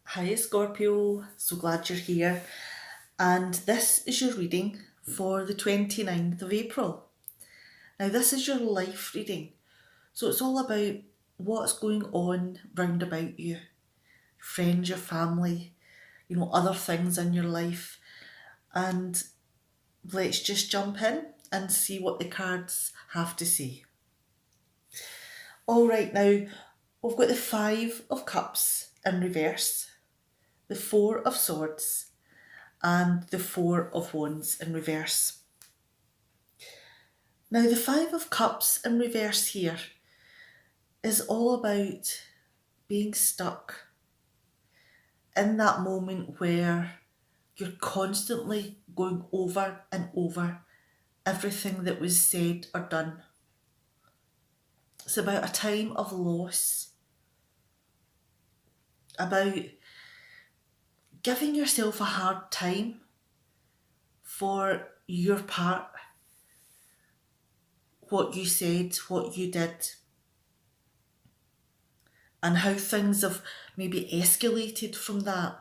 Hi Scorpio, so glad you're here. And this is your reading for the 29th of April. Now, this is your life reading. So it's all about what's going on round about you, friends, your family, other things in your life. And let's just jump in and see what the cards have to say. All right, now we've got the Five of Cups in reverse, the Four of Swords, and the Four of Wands in reverse. Now, the Five of Cups in reverse here is all about being stuck in that moment where you're constantly going over and over everything that was said or done. It's about a time of loss, about giving yourself a hard time for your part, what you said, what you did, and how things have maybe escalated from that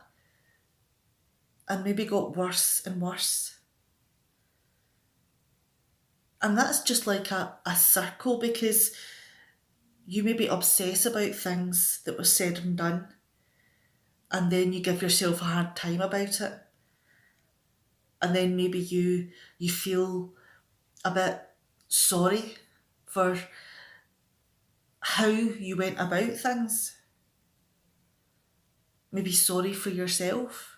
and maybe got worse and worse. And that's just like a circle, because you maybe obsess about things that were said and done, and then you give yourself a hard time about it. And then maybe you feel a bit sorry for how you went about things. Maybe sorry for yourself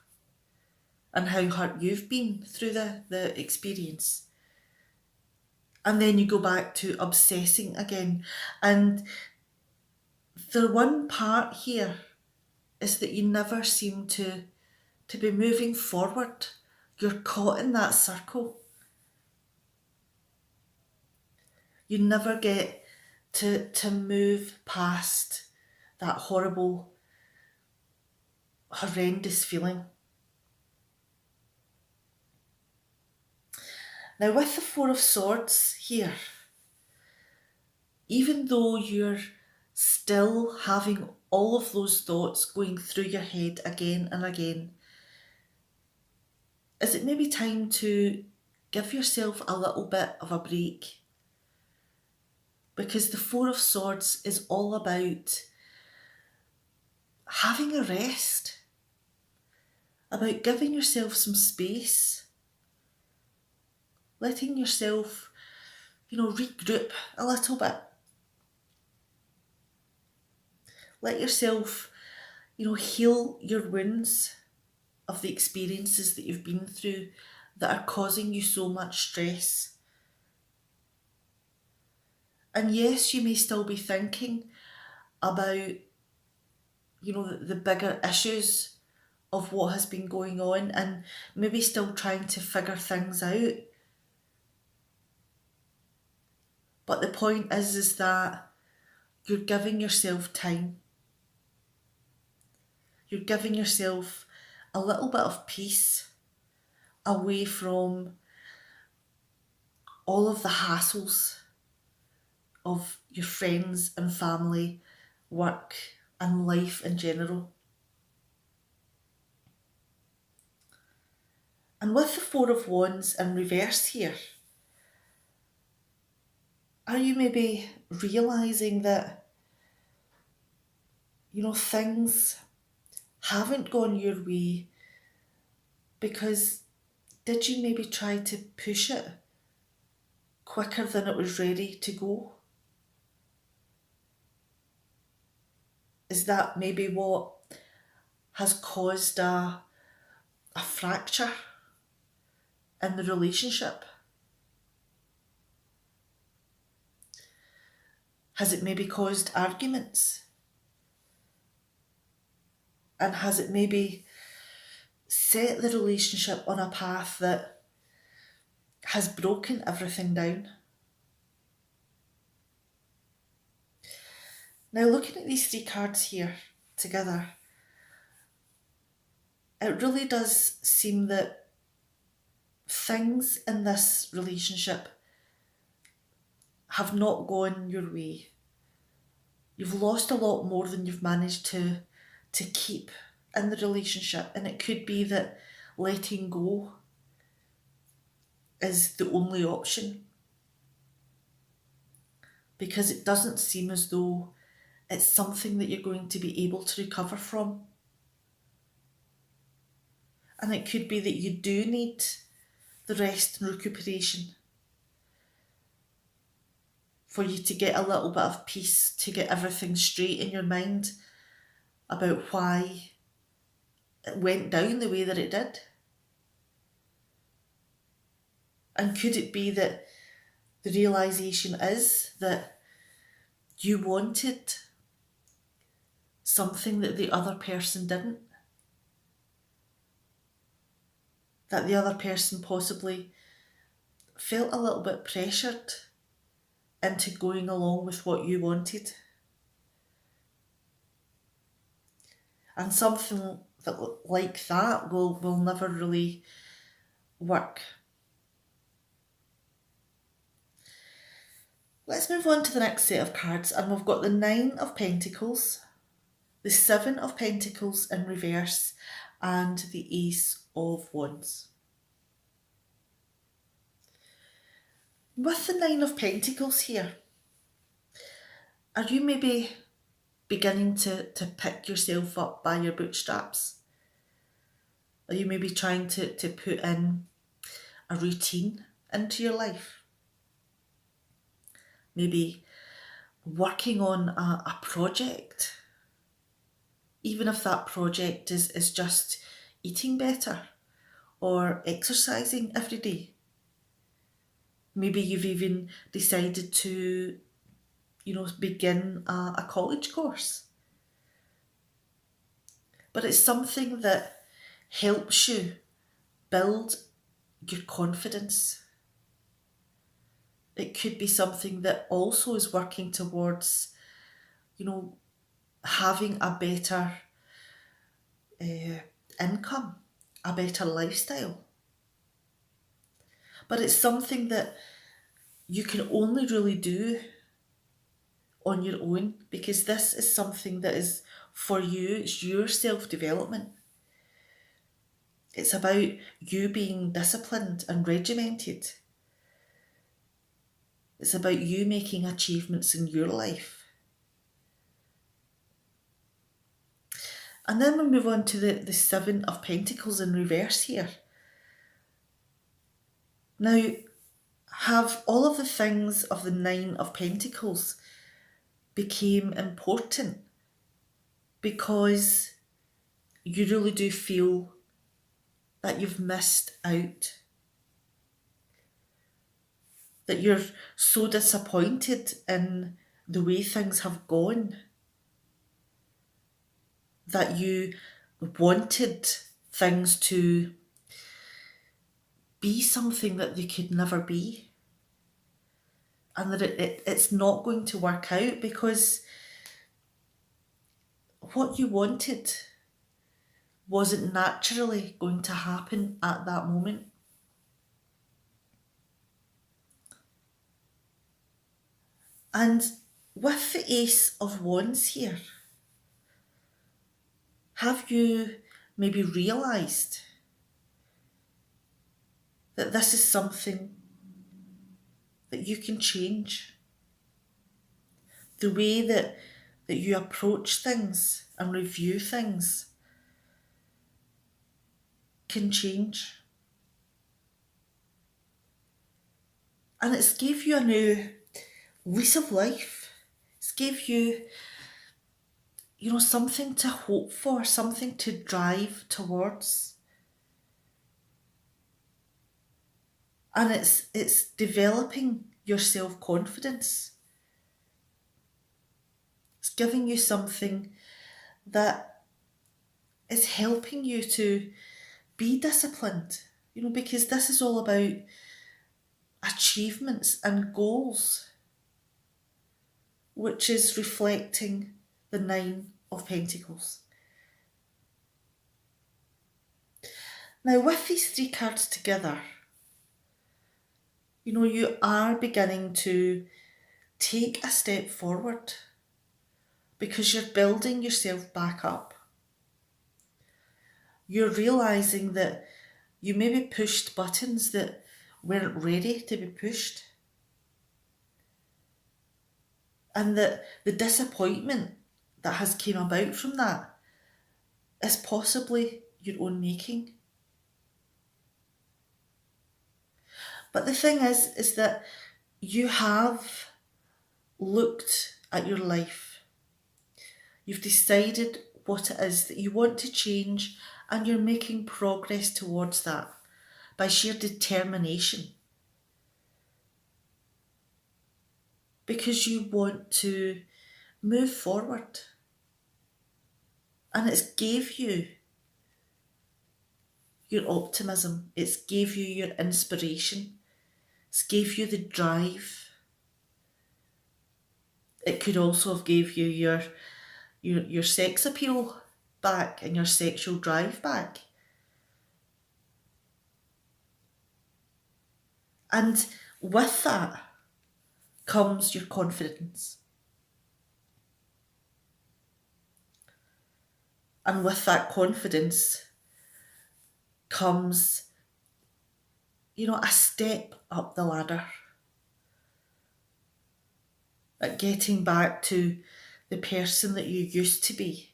and how hurt you've been through the experience. And then you go back to obsessing again. And the one part here is that you never seem to be moving forward. You're caught in that circle. You never get to move past that horrible, horrendous feeling. Now, with the Four of Swords here, even though you're still having all of those thoughts going through your head again and again, is it maybe time to give yourself a little bit of a break? Because the Four of Swords is all about having a rest, about giving yourself some space, letting yourself, regroup a little bit. Let yourself, heal your wounds of the experiences that you've been through that are causing you so much stress. And yes, you may still be thinking about, the bigger issues of what has been going on, and maybe still trying to figure things out. But the point is that you're giving yourself time. You're giving yourself a little bit of peace away from all of the hassles of your friends and family, work and life in general. And with the Four of Wands in reverse here, are you maybe realising that, things haven't gone your way because did you maybe try to push it quicker than it was ready to go? Is that maybe what has caused a fracture in the relationship? Has it maybe caused arguments? And has it maybe set the relationship on a path that has broken everything down? Now, looking at these three cards here together, it really does seem that things in this relationship have not gone your way. You've lost a lot more than you've managed to keep in the relationship, and it could be that letting go is the only option, because it doesn't seem as though it's something that you're going to be able to recover from. And it could be that you do need the rest and recuperation for you to get a little bit of peace, to get everything straight in your mind about why it went down the way that it did. And could it be that the realisation is that you wanted something that the other person didn't? That the other person possibly felt a little bit pressured into going along with what you wanted. And something like that will never really work. Let's move on to the next set of cards, and we've got the Nine of Pentacles, the Seven of Pentacles in reverse, and the Ace of Wands. With the Nine of Pentacles here, are you maybe beginning to pick yourself up by your bootstraps? Are you maybe trying to put in a routine into your life? Maybe working on a project, even if that project is just eating better or exercising every day. Maybe you've even decided to, begin a college course. But it's something that helps you build your confidence. It could be something that also is working towards, having a better income, a better lifestyle. But it's something that you can only really do on your own, because this is something that is for you, it's your self-development. It's about you being disciplined and regimented. It's about you making achievements in your life. And then we move on to the Seven of Pentacles in reverse here. Now, have all of the things of the Nine of Pentacles became important because you really do feel that you've missed out? That you're so disappointed in the way things have gone, that you wanted things to be something that they could never be, and that it's not going to work out because what you wanted wasn't naturally going to happen at that moment. And with the Ace of Wands here, have you maybe realised that this is something that you can change? The way that you approach things and review things can change. And it's gave you a new lease of life. It's gave you something to hope for, something to drive towards. And it's developing your self-confidence. It's giving you something that is helping you to be disciplined, because this is all about achievements and goals, which is reflecting the Nine of Pentacles. Now, with these three cards together, you are beginning to take a step forward because you're building yourself back up. You're realising that you maybe pushed buttons that weren't ready to be pushed, and that the disappointment that has came about from that is possibly your own making. But the thing is that you have looked at your life. You've decided what it is that you want to change, and you're making progress towards that by sheer determination. Because you want to move forward. And it's gave you your optimism. It's gave you your inspiration. It's gave you the drive. It could also have gave you your sex appeal back and your sexual drive back. And with that comes your confidence. And with that confidence comes, a step up the ladder. At getting back to the person that you used to be.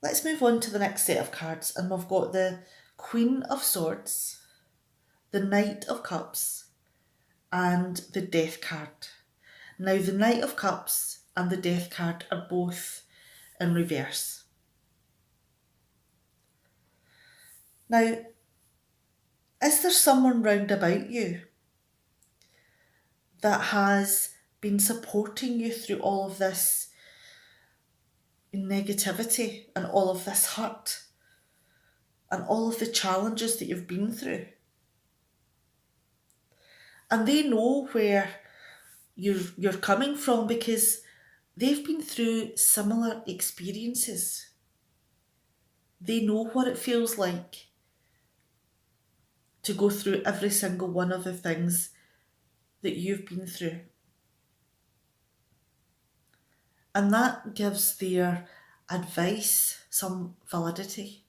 Let's move on to the next set of cards, and we've got the Queen of Swords, the Knight of Cups, and the Death card. Now, the Knight of Cups and the Death card are both in reverse. Now, is there someone round about you that has been supporting you through all of this negativity and all of this hurt and all of the challenges that you've been through? And they know where you're coming from because they've been through similar experiences. They know what it feels like to go through every single one of the things that you've been through. And that gives their advice some validity.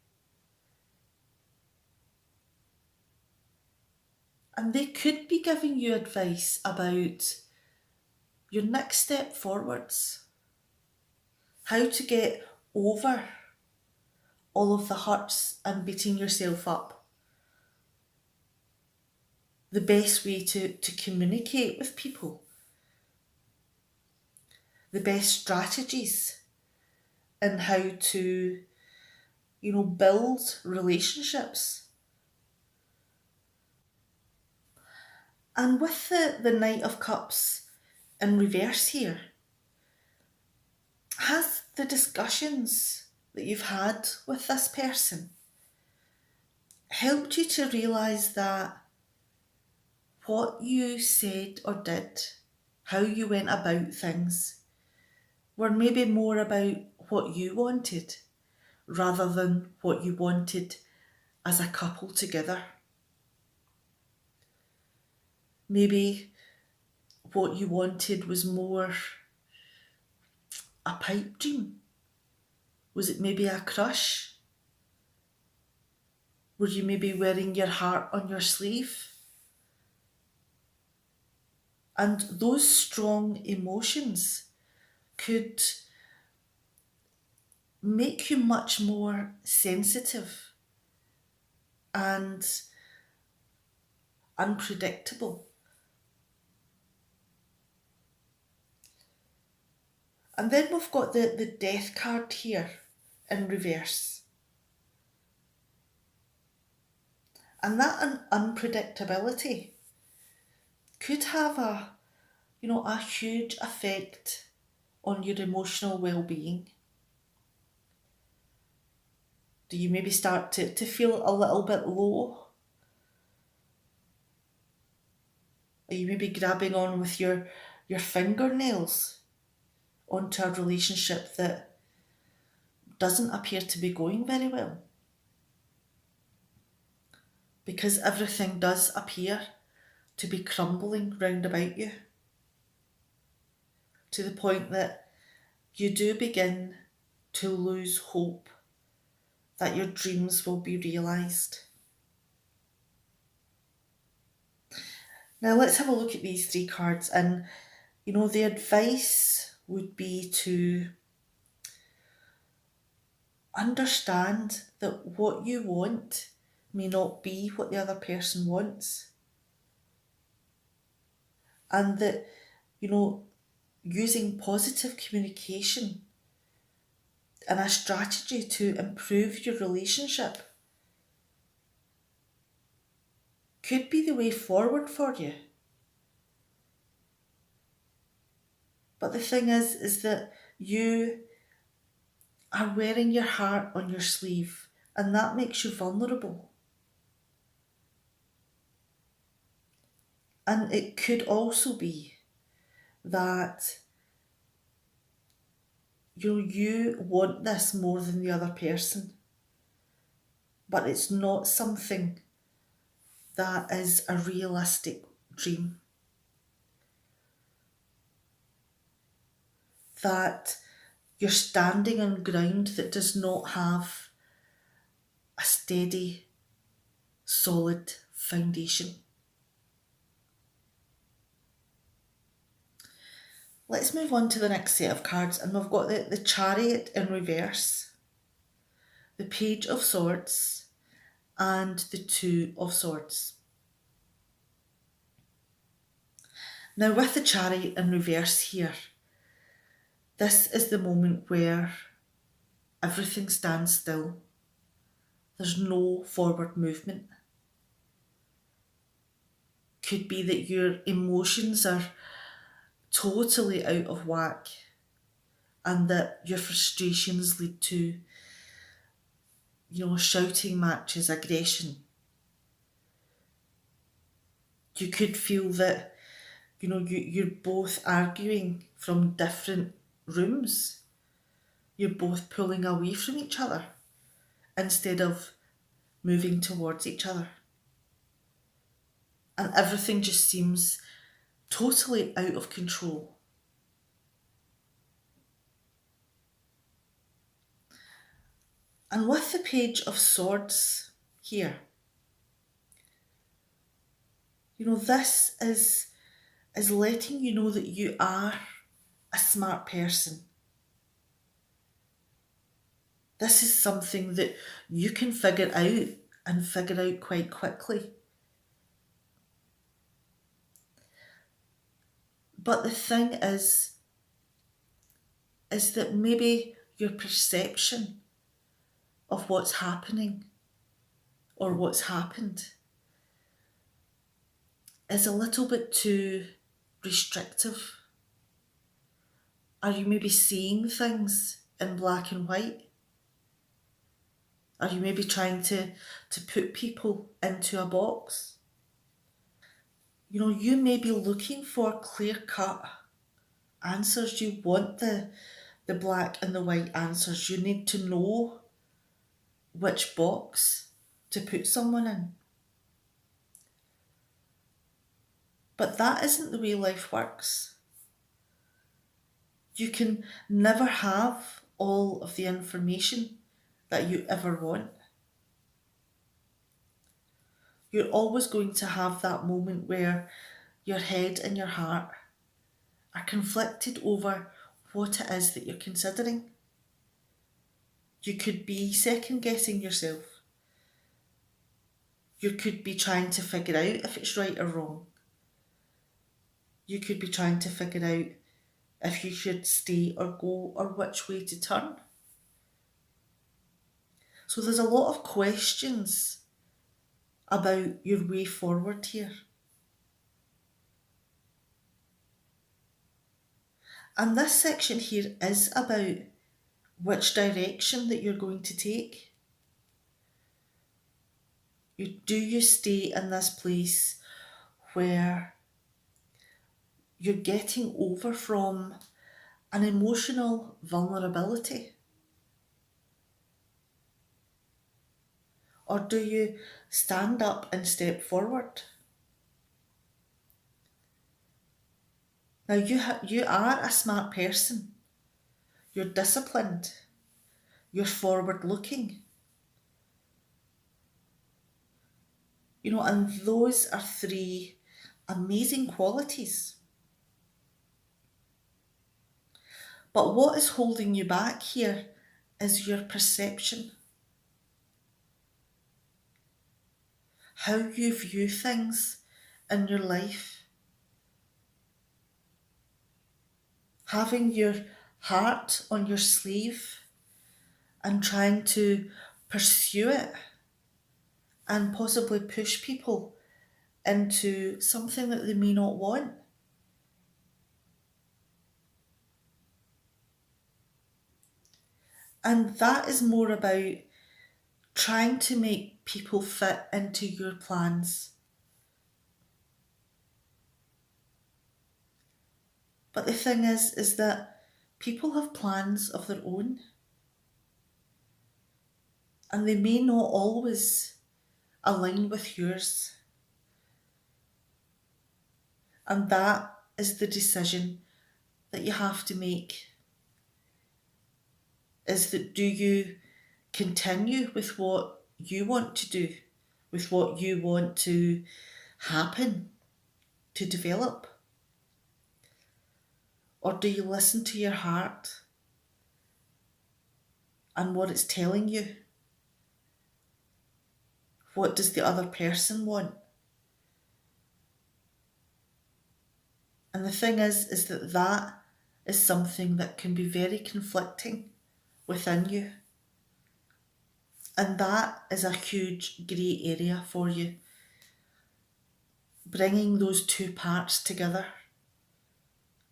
And they could be giving you advice about your next step forwards. How to get over all of the hurts and beating yourself up. The best way to communicate with people. The best strategies in how to, build relationships. And with the Knight of Cups in reverse here, has the discussions that you've had with this person helped you to realise that what you said or did, how you went about things, were maybe more about what you wanted rather than what you wanted as a couple together? Maybe what you wanted was more a pipe dream. Was it maybe a crush? Were you maybe wearing your heart on your sleeve? And those strong emotions could make you much more sensitive and unpredictable. And then we've got the death card here in reverse. And that unpredictability could have a huge effect on your emotional well-being. Do you maybe start to feel a little bit low? Are you maybe grabbing on with your fingernails onto a relationship that doesn't appear to be going very well? Because everything does appear to be crumbling round about you, to the point that you do begin to lose hope that your dreams will be realised. Now let's have a look at these three cards, and the advice would be to understand that what you want may not be what the other person wants, and that using positive communication and a strategy to improve your relationship could be the way forward for you. But the thing is that you are wearing your heart on your sleeve, and that makes you vulnerable. And it could also be that you want this more than the other person, but it's not something that is a realistic dream. That you're standing on ground that does not have a steady, solid foundation. Let's move on to the next set of cards, and we've got the Chariot in reverse, the Page of Swords, and the Two of Swords. Now with the Chariot in reverse here, this is the moment where everything stands still. There's no forward movement. Could be that your emotions are totally out of whack, and that your frustrations lead to shouting matches, aggression. You could feel that you're both arguing from different rooms. You're both pulling away from each other instead of moving towards each other. And everything just seems totally out of control. And with the Page of Swords here, this is letting you know that you are a smart person. This is something that you can figure out, and figure out quite quickly. But the thing is that maybe your perception of what's happening or what's happened is a little bit too restrictive. Are you maybe seeing things in black and white? Are you maybe trying to put people into a box? You may be looking for clear-cut answers. You want the black and the white answers. You need to know which box to put someone in. But that isn't the way life works. You can never have all of the information that you ever want. You're always going to have that moment where your head and your heart are conflicted over what it is that you're considering. You could be second guessing yourself. You could be trying to figure out if it's right or wrong. You could be trying to figure out if you should stay or go or which way to turn. So there's a lot of questions about your way forward here. And this section here is about which direction that you're going to take. Do you stay in this place where you're getting over from an emotional vulnerability? Or do you stand up and step forward? Now you are a smart person. You're disciplined. You're forward looking. And those are three amazing qualities. But what is holding you back here is your perception. How you view things in your life. Having your heart on your sleeve and trying to pursue it and possibly push people into something that they may not want. And that is more about trying to make people fit into your plans. But the thing is that people have plans of their own. And they may not always align with yours. And that is the decision that you have to make. Is that do you continue with what you want to do, with what you want to happen, to develop? Or do you listen to your heart and what it's telling you? What does the other person want? And the thing is that is something that can be very conflicting within you. And that is a huge grey area for you. Bringing those two parts together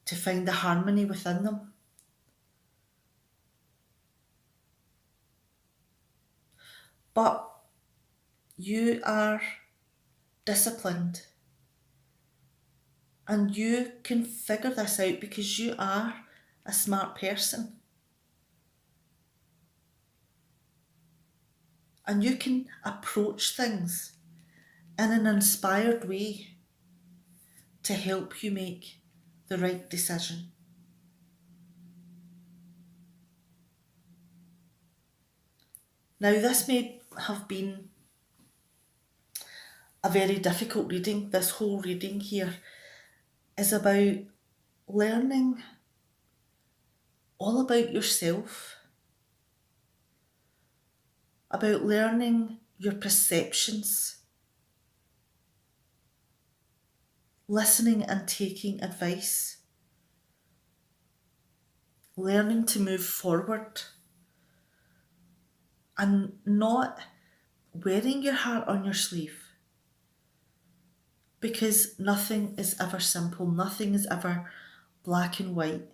to find the harmony within them. But you are disciplined. And you can figure this out because you are a smart person. And you can approach things in an inspired way to help you make the right decision. Now, this may have been a very difficult reading. This whole reading here is about learning all about yourself, about learning your perceptions, listening and taking advice, learning to move forward and not wearing your heart on your sleeve, because nothing is ever simple, nothing is ever black and white.